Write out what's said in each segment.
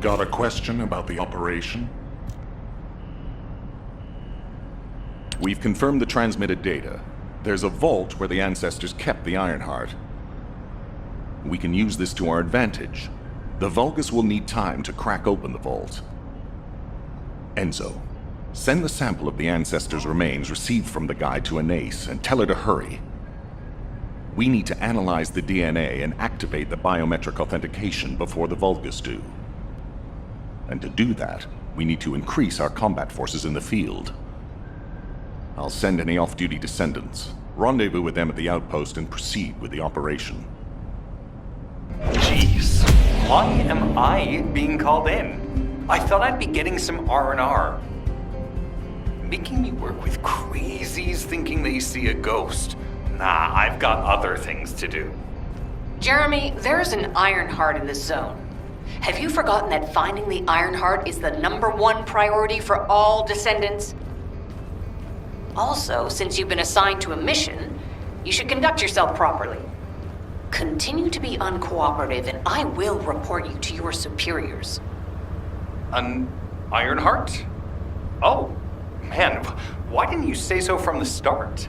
Got a question about the operation? We've confirmed the transmitted data. There's a vault where the ancestors kept the Ironheart. We can use this to our advantage. The Vulgus will need time to crack open the vault. Enzo, send the sample of the ancestors' remains received from the guide to Anais and tell her to hurry. We need to analyze the DNA and activate the biometric authentication before the Vulgus do. And to do that, we need to increase our combat forces in the field. I'll send any off-duty descendants, rendezvous with them at the outpost, and proceed with the operation. Jeez, why am I being called in? I thought I'd be getting some R&R. Making me work with crazies thinking they see a ghost. Nah, I've got other things to do. Jeremy, there's an Ironheart in this zone. Have you forgotten that finding the Ironheart is the #1 priority for all Descendants? Also, since you've been assigned to a mission, you should conduct yourself properly. Continue to be uncooperative, and I will report you to your superiors. An Ironheart? Oh, man, why didn't you say so from the start?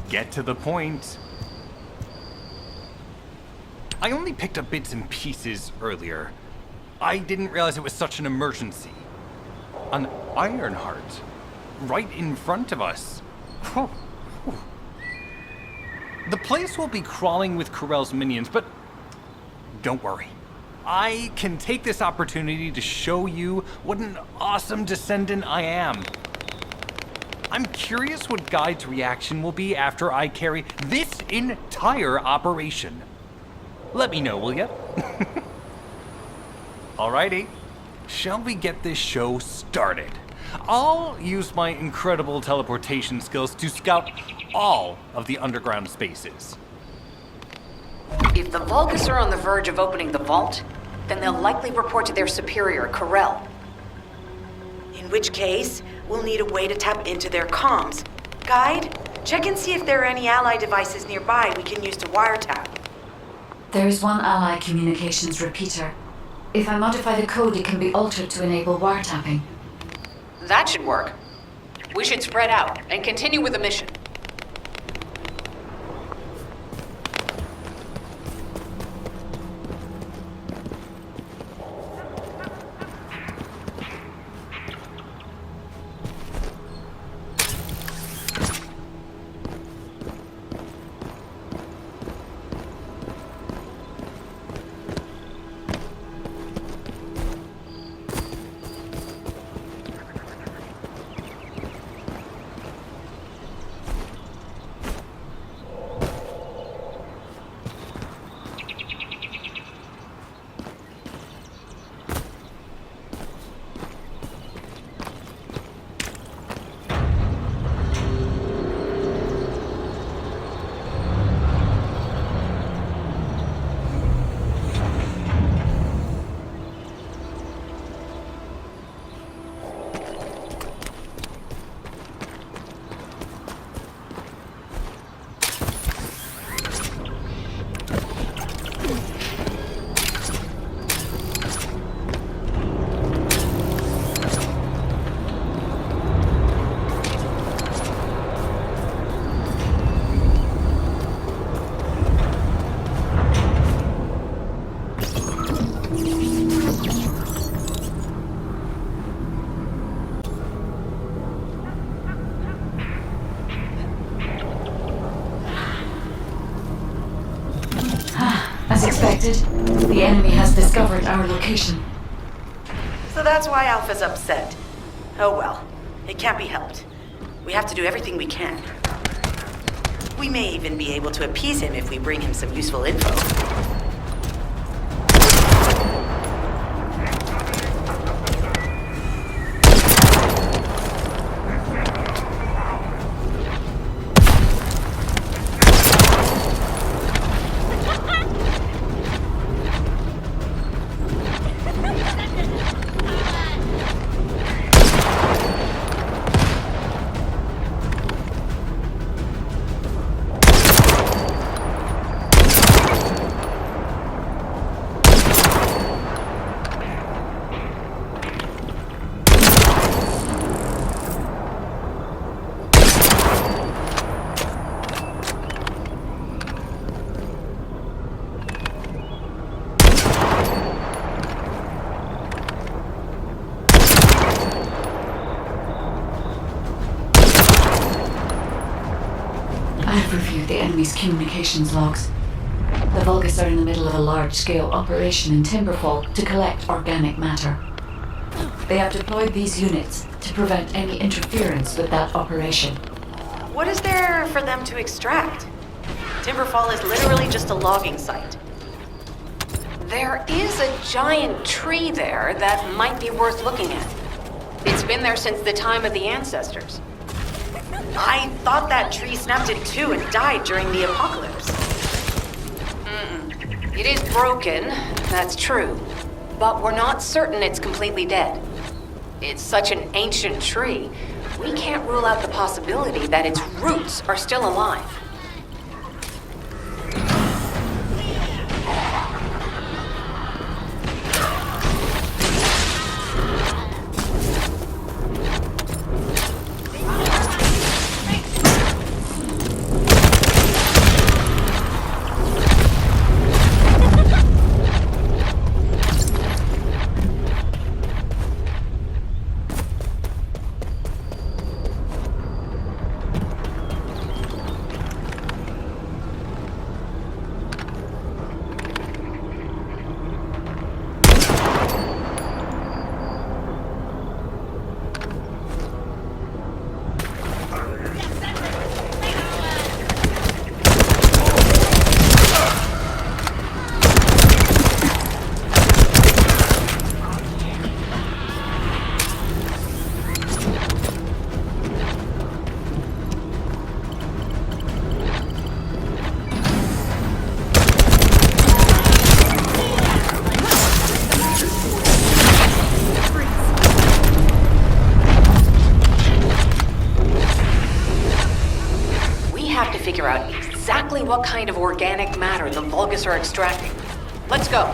Get to the point. I only picked up bits and pieces earlier. I didn't realize it was such an emergency. An Ironheart. Right in front of us. Whew. Whew. The place will be crawling with Corell's minions, but don't worry. I can take this opportunity to show you what an awesome Descendant I am. I'm curious what Guide's reaction will be after I carry this entire operation. Let me know, will ya? Alrighty, shall we get this show started? I'll use my incredible teleportation skills to scout all of the underground spaces. If the Vulgus are on the verge of opening the vault, then they'll likely report to their superior, Corell. In which case, we'll need a way to tap into their comms. Guide, check and see if there are any ally devices nearby we can use to wiretap. There is one ally communications repeater. If I modify the code, it can be altered to enable wiretapping. That should work. We should spread out and continue with the mission. detected. The enemy has discovered our location. So that's why Alpha's upset. Oh well, it can't be helped. We have to do everything we can. We may even be able to appease him if we bring him some useful info. I've reviewed the enemy's communications logs. The Vulgus are in the middle of a large-scale operation in Timberfall to collect organic matter. They have deployed these units to prevent any interference with that operation. What is there for them to extract? Timberfall is literally just a logging site. There is a giant tree there that might be worth looking at. It's been there since the time of the ancestors. I thought that tree snapped in two and died during the apocalypse. It is broken, that's true, but we're not certain it's completely dead. It's such an ancient tree, we can't rule out the possibility that its roots are still alive. Figure out exactly what kind of organic matter the Vulgus are extracting. Let's go.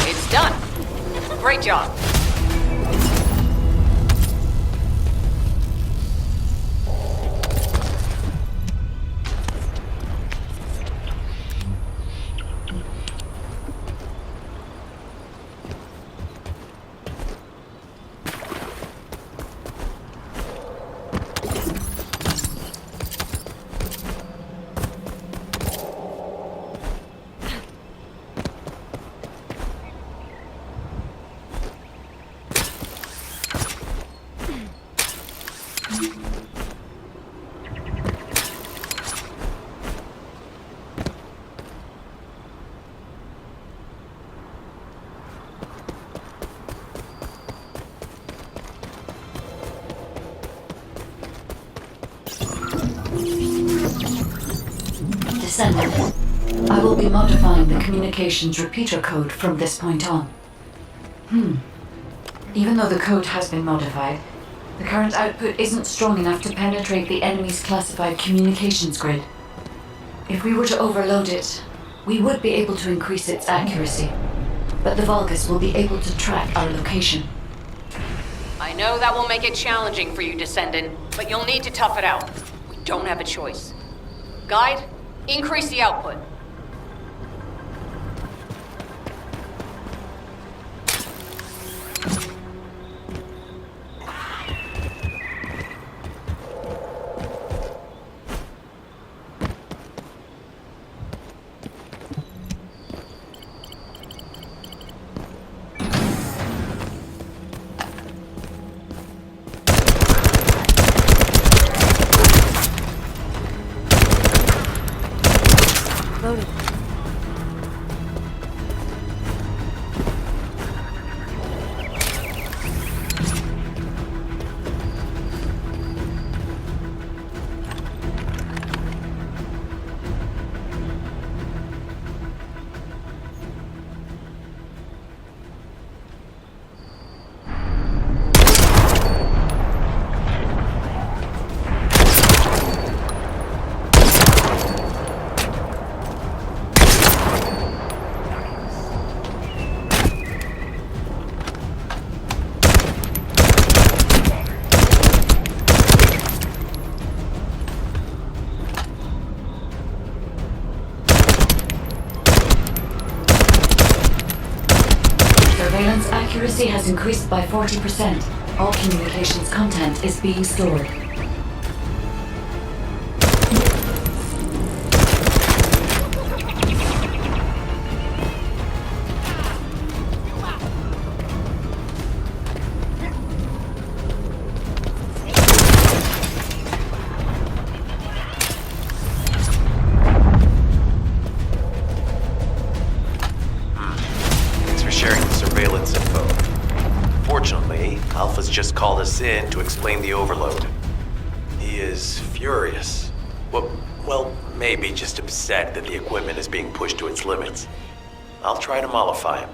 It's done. Great job. Descendant. I will be modifying the communications repeater code from this point on. Even though the code has been modified, the current output isn't strong enough to penetrate the enemy's classified communications grid. If we were to overload it, we would be able to increase its accuracy, but the Vulgus will be able to track our location. I know that will make it challenging for you, Descendant, but you'll need to tough it out. We don't have a choice. Guide, increase the output. floated. Surveillance accuracy has increased by 40%. All communications content is being stored. Thanks for sharing the surveillance info. Fortunately, Alpha's just called us in to explain the overload. He is furious. Well, maybe just upset that the equipment is being pushed to its limits. I'll try to mollify him.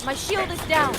My shield is down.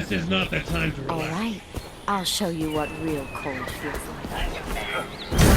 This is not the time to All relax. right. I'll show you what real cold feels like.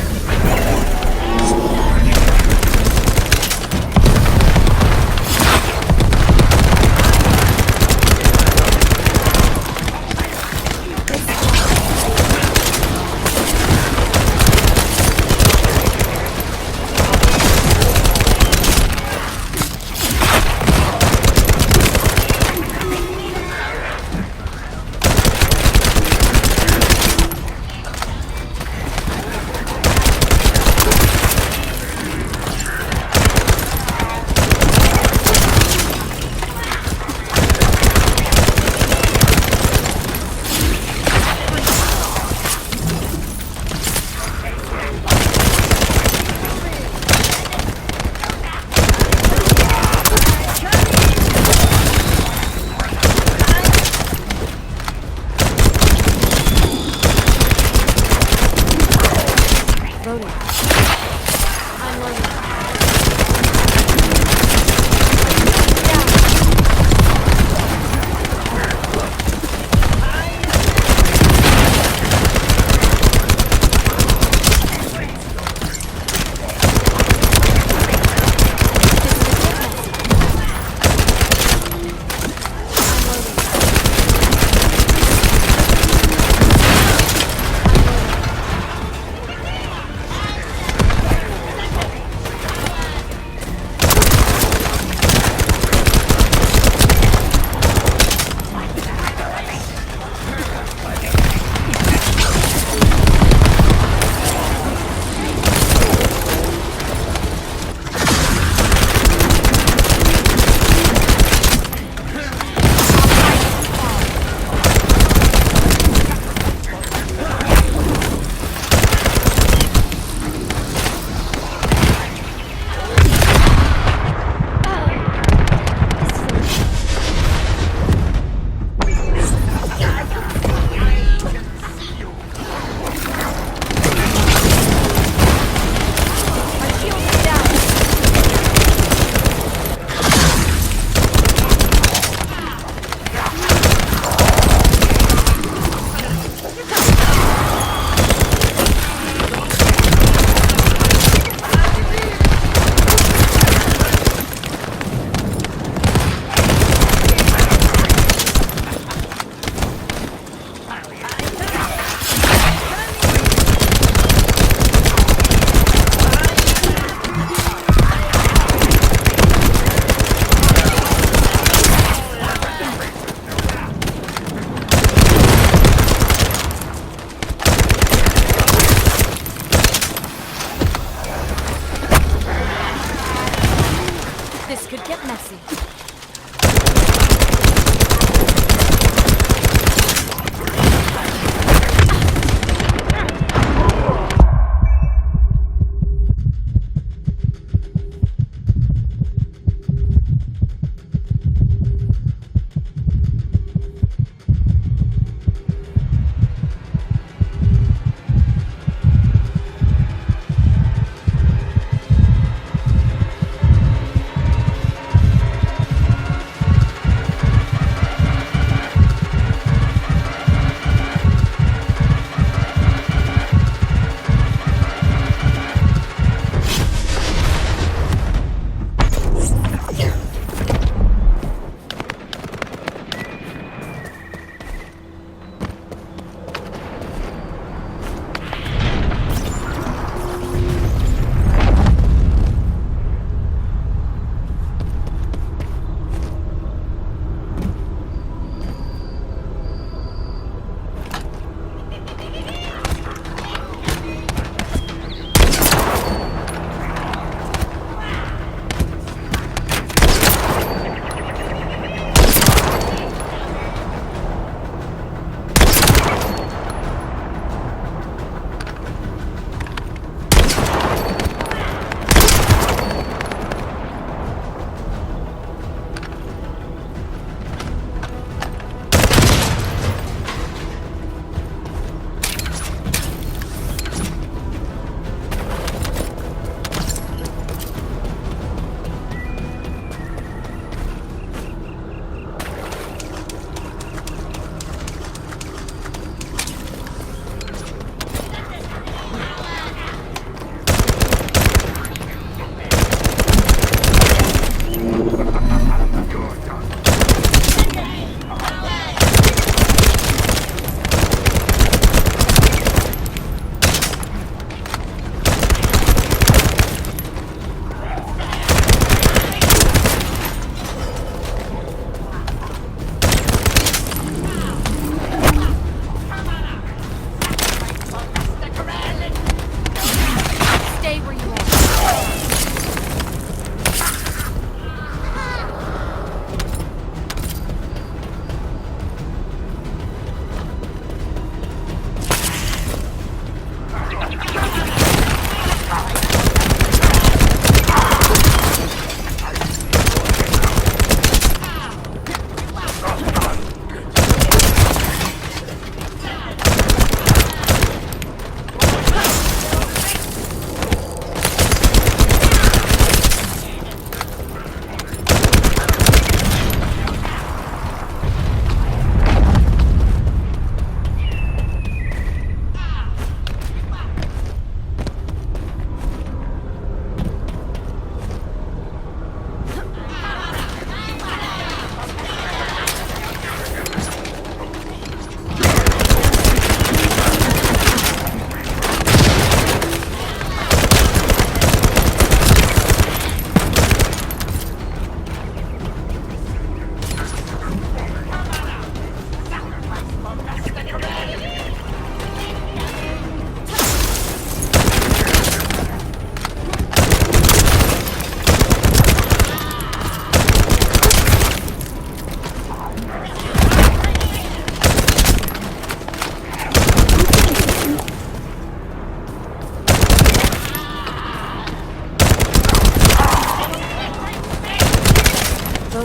We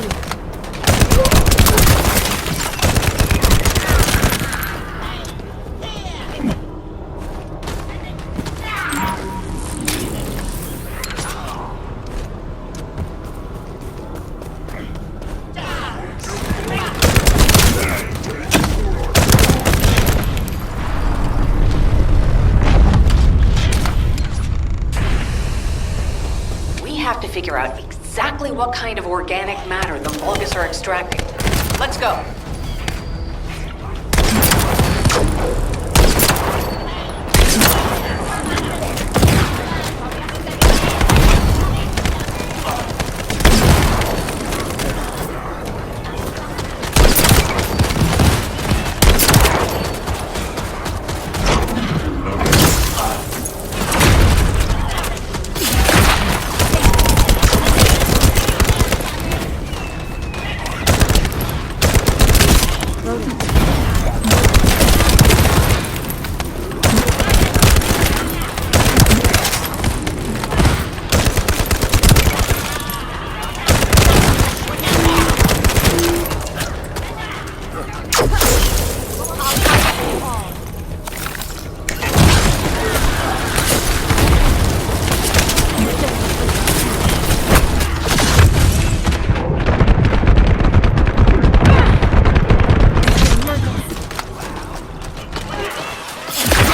have to figure out exactly what kind of organic matter the Vulgus are extracting. Let's go.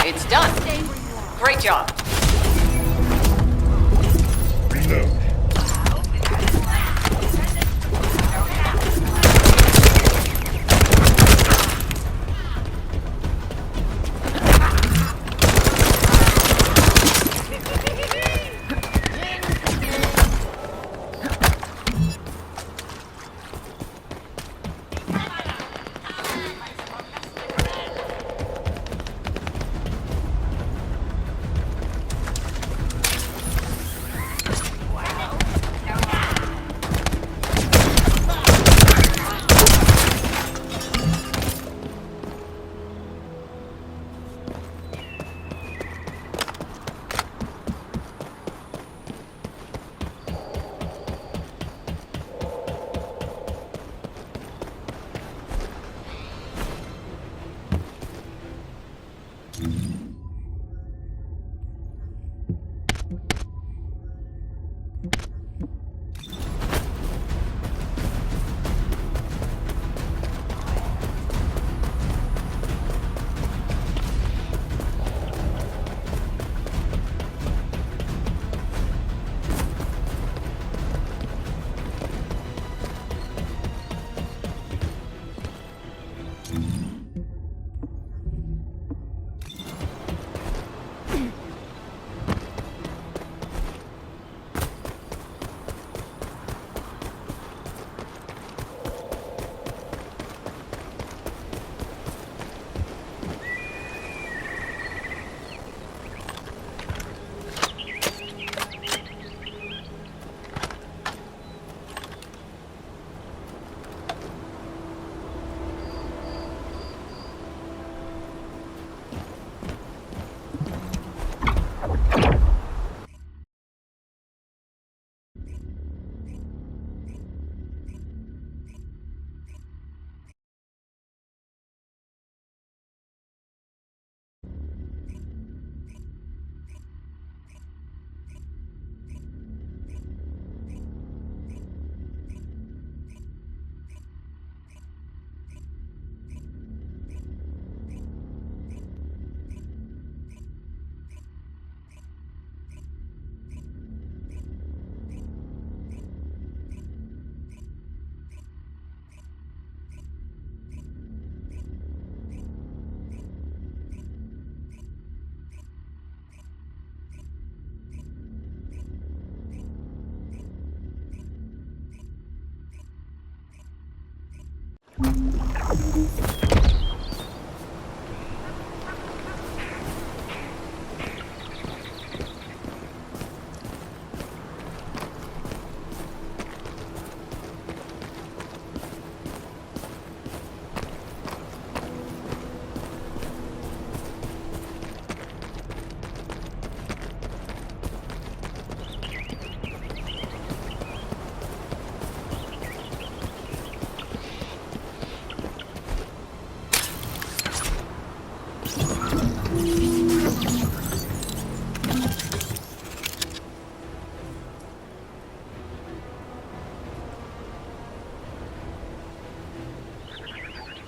It's done. Great job.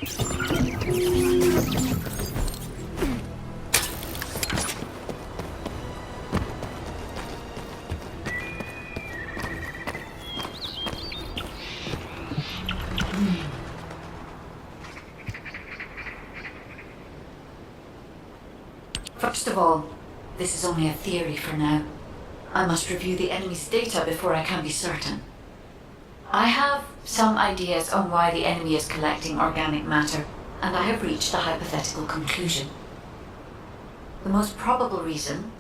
First of all, this is only a theory for now. I must review the enemy's data before I can be certain. I have some ideas on why the enemy is collecting organic matter, and I have reached a hypothetical conclusion. The most probable reason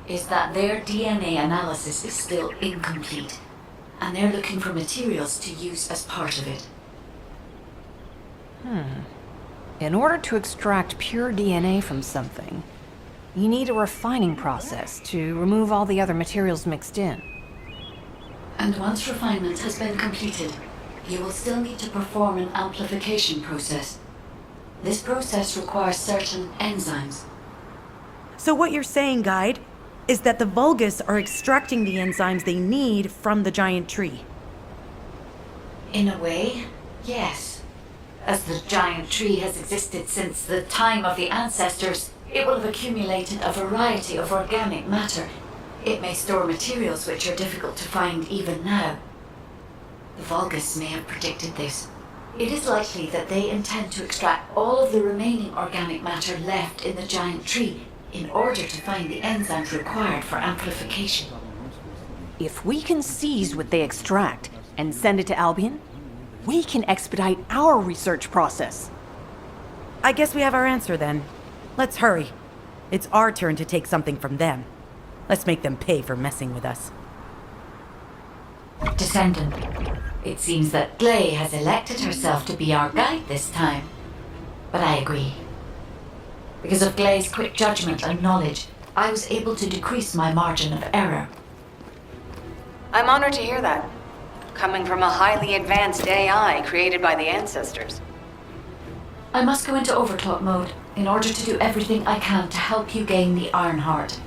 is that their DNA analysis is still incomplete, and they're looking for materials to use as part of it. In order to extract pure DNA from something, you need a refining process to remove all the other materials mixed in. And once refinement has been completed, you will still need to perform an amplification process. This process requires certain enzymes. So what you're saying, Guide, is that the Vulgus are extracting the enzymes they need from the giant tree. In a way, yes. As the giant tree has existed since the time of the ancestors, it will have accumulated a variety of organic matter. It may store materials which are difficult to find even now. The Vulgus may have predicted this. It is likely that they intend to extract all of the remaining organic matter left in the giant tree in order to find the enzymes required for amplification. If we can seize what they extract and send it to Albion, we can expedite our research process. I guess we have our answer then. Let's hurry. It's our turn to take something from them. Let's make them pay for messing with us. Descendant, it seems that Gley has elected herself to be our guide this time. But I agree. Because of Gley's quick judgment and knowledge, I was able to decrease my margin of error. I'm honored to hear that. Coming from a highly advanced AI created by the ancestors. I must go into overtalk mode in order to do everything I can to help you gain the Iron Heart.